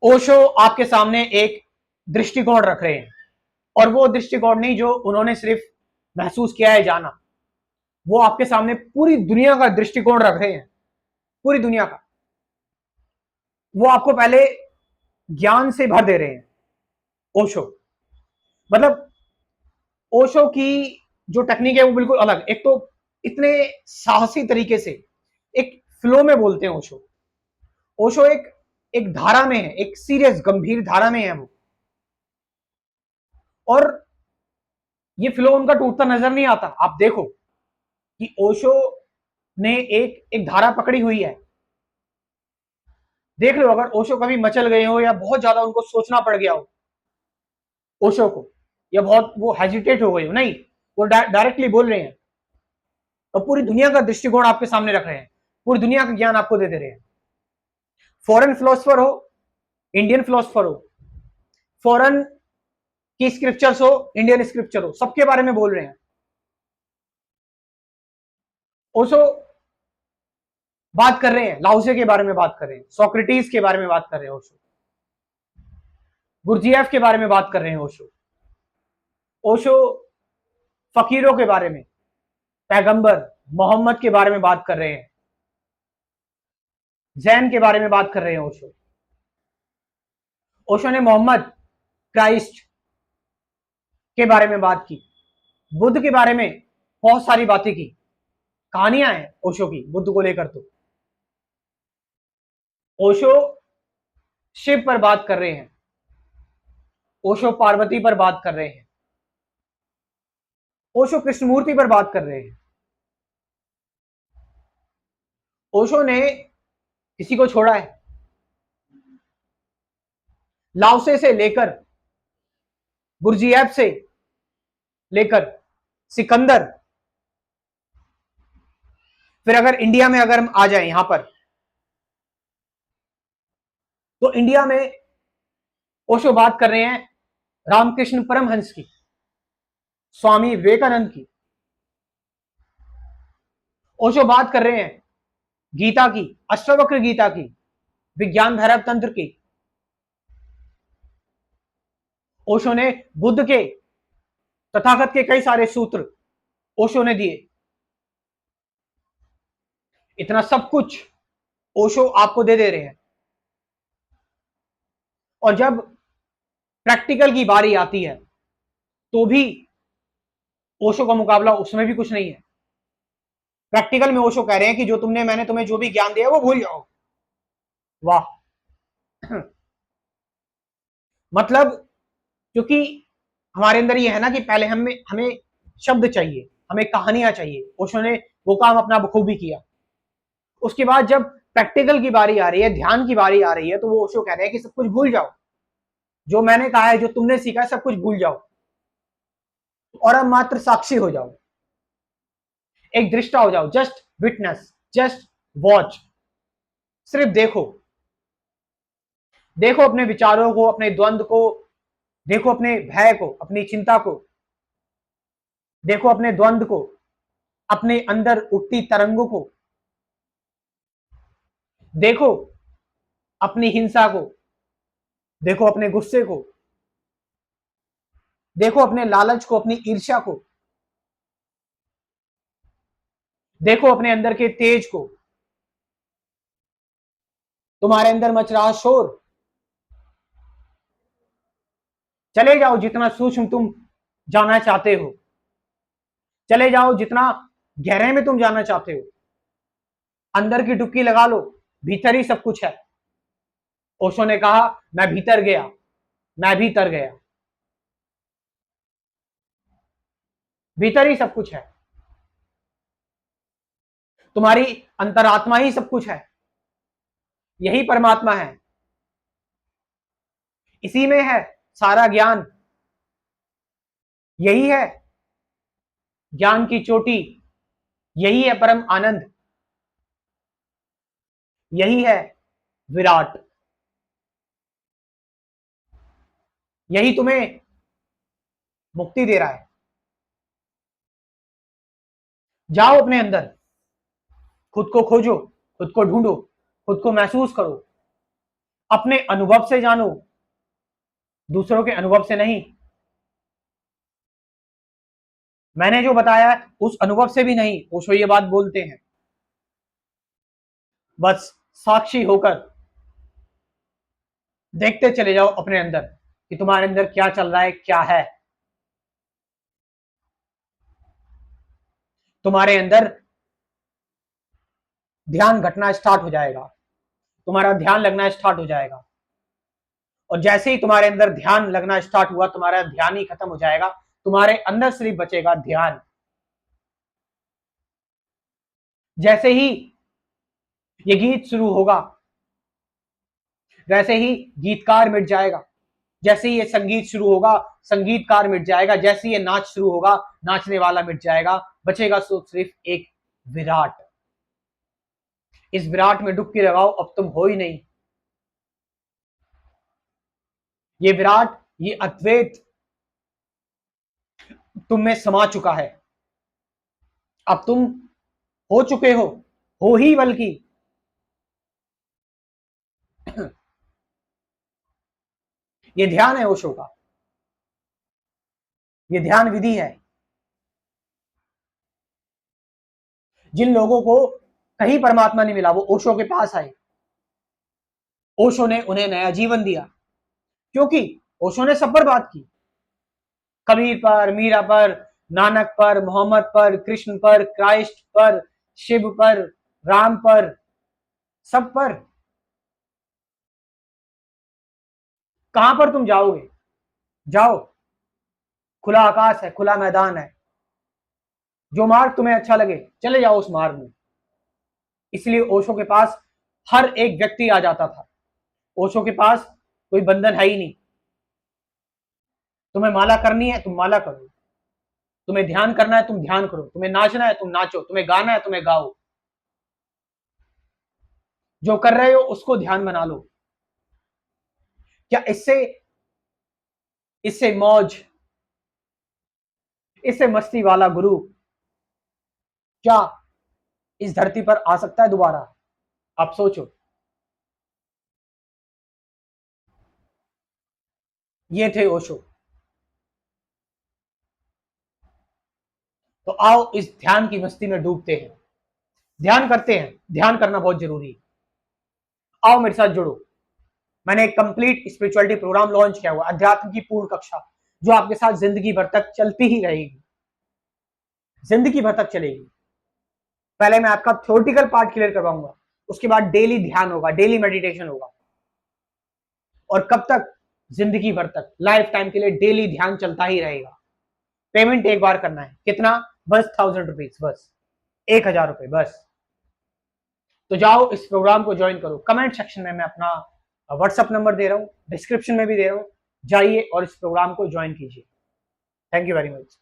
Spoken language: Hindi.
ओशो आपके सामने एक दृष्टिकोण रख रहे हैं, और वो दृष्टिकोण नहीं जो उन्होंने सिर्फ महसूस किया है जाना, वो आपके सामने पूरी दुनिया का दृष्टिकोण रख रहे हैं, पूरी दुनिया का। वो आपको पहले ज्ञान से भर दे रहे हैं। ओशो मतलब ओशो की जो टेक्निक है वो बिल्कुल अलग। एक तो इतने साहसी तरीके से एक फ्लो में बोलते हैं ओशो। ओशो एक एक धारा में है, एक सीरियस गंभीर धारा में है वो, और ये फ्लो उनका टूटता नजर नहीं आता। आप देखो कि ओशो ने एक एक धारा पकड़ी हुई है। देख लो, अगर ओशो कभी मचल गए हो या बहुत ज्यादा उनको सोचना पड़ गया हो ओशो को, या बहुत वो हेजिटेट हो गई हो, नहीं, वो डायरेक्टली बोल रहे हैं और पूरी दुनिया का दृष्टिकोण आपके सामने रख रहे हैं, पूरी दुनिया का ज्ञान आपको दे दे रहे हैं। फॉरेन फिलोसफर हो, इंडियन फिलोसफर हो, फॉरेन की स्क्रिप्चर्स हो, इंडियन स्क्रिप्चर हो, सबके बारे में बोल रहे हैं। ओशो बात कर रहे हैं, लाओसे के बारे में बात कर रहे हैं, सोक्रेटिस के बारे में बात कर रहे हैं ओशो, गुरजीएफ के बारे में बात कर रहे हैं ओशो। ओशो फकीरों के बारे में, पैगंबर मोहम्मद के बारे में बात कर रहे हैं, जैन के बारे में बात कर रहे हैं ओशो। ओशो ने मोहम्मद क्राइस्ट के बारे में बात की, बुद्ध के बारे में बहुत सारी बातें की, कहानियां हैं ओशो की बुद्ध को लेकर। तो ओशो शिव पर बात कर रहे हैं, ओशो पार्वती पर बात कर रहे हैं, ओशो कृष्णमूर्ति पर बात कर रहे हैं। ओशो ने किसी को छोड़ा है? लाओसे से लेकर, बुर्जिएफ से लेकर सिकंदर, फिर अगर इंडिया में अगर हम आ जाए यहां पर, तो इंडिया में ओशो बात कर रहे हैं रामकृष्ण परमहंस की, स्वामी विवेकानंद की। ओशो बात कर रहे हैं गीता की, अष्टावक्र गीता की, विज्ञान भैरव तंत्र की। ओशो ने बुद्ध के, तथागत के कई सारे सूत्र ओशो ने दिए। इतना सब कुछ ओशो आपको दे दे रहे हैं, और जब प्रैक्टिकल की बारी आती है तो भी ओशो का मुकाबला उसमें भी कुछ नहीं है। प्रैक्टिकल में ओशो कह रहे हैं कि जो मैंने तुम्हें जो भी ज्ञान दिया वो भूल जाओ। वाह! मतलब, क्योंकि हमारे अंदर ये है ना कि पहले हमें हमें शब्द चाहिए, हमें कहानियां चाहिए। ओशो ने वो काम अपना बखूबी किया। उसके बाद जब प्रैक्टिकल की बारी आ रही है, ध्यान की बारी आ रही है, तो वो ओशो कह रहे हैं कि सब कुछ भूल जाओ, जो मैंने कहा है, जो तुमने सीखा है, सब कुछ भूल जाओ और अब मात्र साक्षी हो जाओ, एक दृष्टा हो जाओ। जस्ट विटनेस, जस्ट वॉच, सिर्फ देखो। देखो अपने विचारों को, अपने द्वंद्व को, देखो अपने भय को, अपनी चिंता को, देखो अपने द्वंद्व को, अपने अंदर उठती तरंगों को, देखो अपनी हिंसा को, देखो अपने गुस्से को, देखो अपने लालच को, अपनी ईर्ष्या को, देखो अपने अंदर के तेज को, तुम्हारे अंदर मच रहा शोर। चले जाओ जितना सूक्ष्म तुम जाना चाहते हो, चले जाओ जितना गहरे में तुम जाना चाहते हो, अंदर की डुबकी लगा लो, भीतर ही सब कुछ है। ओशो ने कहा, मैं भीतर गया, मैं भीतर गया, भीतर ही सब कुछ है। तुम्हारी अंतरात्मा ही सब कुछ है, यही परमात्मा है, इसी में है सारा ज्ञान। यही है ज्ञान की चोटी, यही है परम आनंद, यही है विराट, यही तुम्हें मुक्ति दे रहा है। जाओ अपने अंदर, खुद को खोजो, खुद को ढूंढो, खुद को महसूस करो, अपने अनुभव से जानो, दूसरों के अनुभव से नहीं। मैंने जो बताया उस अनुभव से भी नहीं, ओशो ये बात बोलते हैं। बस साक्षी होकर देखते चले जाओ अपने अंदर कि तुम्हारे अंदर क्या चल रहा है, क्या है। तुम्हारे अंदर ध्यान घटना स्टार्ट हो जाएगा, तुम्हारा ध्यान लगना स्टार्ट हो जाएगा। और जैसे ही तुम्हारे अंदर ध्यान लगना स्टार्ट हुआ, तुम्हारा ध्यान ही खत्म हो जाएगा, तुम्हारे अंदर सिर्फ बचेगा ध्यान। जैसे ही ये गीत शुरू होगा, वैसे ही गीतकार मिट जाएगा। जैसे ही ये संगीत शुरू होगा, संगीतकार मिट जाएगा। जैसे ही ये नाच शुरू होगा, नाचने वाला मिट जाएगा। बचेगा सिर्फ एक विराट। इस विराट में डुबकी लगाओ, अब तुम हो ही नहीं। ये विराट, ये अद्वैत तुम में समा चुका है। अब तुम हो चुके हो ही बल्कि। ये ध्यान है ओशो का, ये ध्यान विधि है। जिन लोगों को कहीं परमात्मा नहीं मिला, वो ओशो के पास आए। ओशो ने उन्हें नया जीवन दिया, क्योंकि ओशो ने सब पर बात की। कबीर पर, मीरा पर, नानक पर, मोहम्मद पर, कृष्ण पर, क्राइस्ट पर, शिव पर, राम पर, सब पर। कहां पर तुम जाओगे? जाओ, खुला आकाश है, खुला मैदान है। जो मार्ग तुम्हें अच्छा लगे चले जाओ उस मार्ग में। इसलिए ओशो के पास हर एक व्यक्ति आ जाता था। ओशो के पास कोई बंधन है ही नहीं। तुम्हें माला करनी है, तुम माला करो। तुम्हें ध्यान करना है, तुम ध्यान करो। तुम्हें नाचना है, तुम नाचो। तुम्हें गाना है, तुम्हें गाओ। जो कर रहे हो उसको ध्यान बना लो। क्या इससे इससे मौज, इससे मस्ती वाला गुरु क्या इस धरती पर आ सकता है दोबारा? आप सोचो। ये थे ओशो। तो आओ इस ध्यान की मस्ती में डूबते हैं, ध्यान करते हैं। ध्यान करना बहुत जरूरी है। आओ मेरे साथ जुड़ो। मैंने एक कंप्लीट स्पिरिचुअलिटी प्रोग्राम लॉन्च किया हुआ, अध्यात्म की पूर्ण कक्षा, जो आपके साथ जिंदगी भर तक चलती ही रहेगी, जिंदगी भर तक चलेगी। पहले मैं आपका थ्योरेटिकल पार्ट क्लियर करवाऊंगा, उसके बाद डेली ध्यान होगा, डेली मेडिटेशन होगा। और कब तक? जिंदगी भर तक, लाइफ टाइम के लिए डेली ध्यान चलता ही रहेगा। पेमेंट एक बार करना है। कितना? बस 1000 रुपीज, बस 1000 रुपए बस। तो जाओ इस प्रोग्राम को ज्वाइन करो। कमेंट सेक्शन में मैं अपना व्हाट्सएप नंबर दे रहा हूँ, डिस्क्रिप्शन में भी दे रहा हूँ। जाइए और इस प्रोग्राम को ज्वाइन कीजिए। Thank you very much.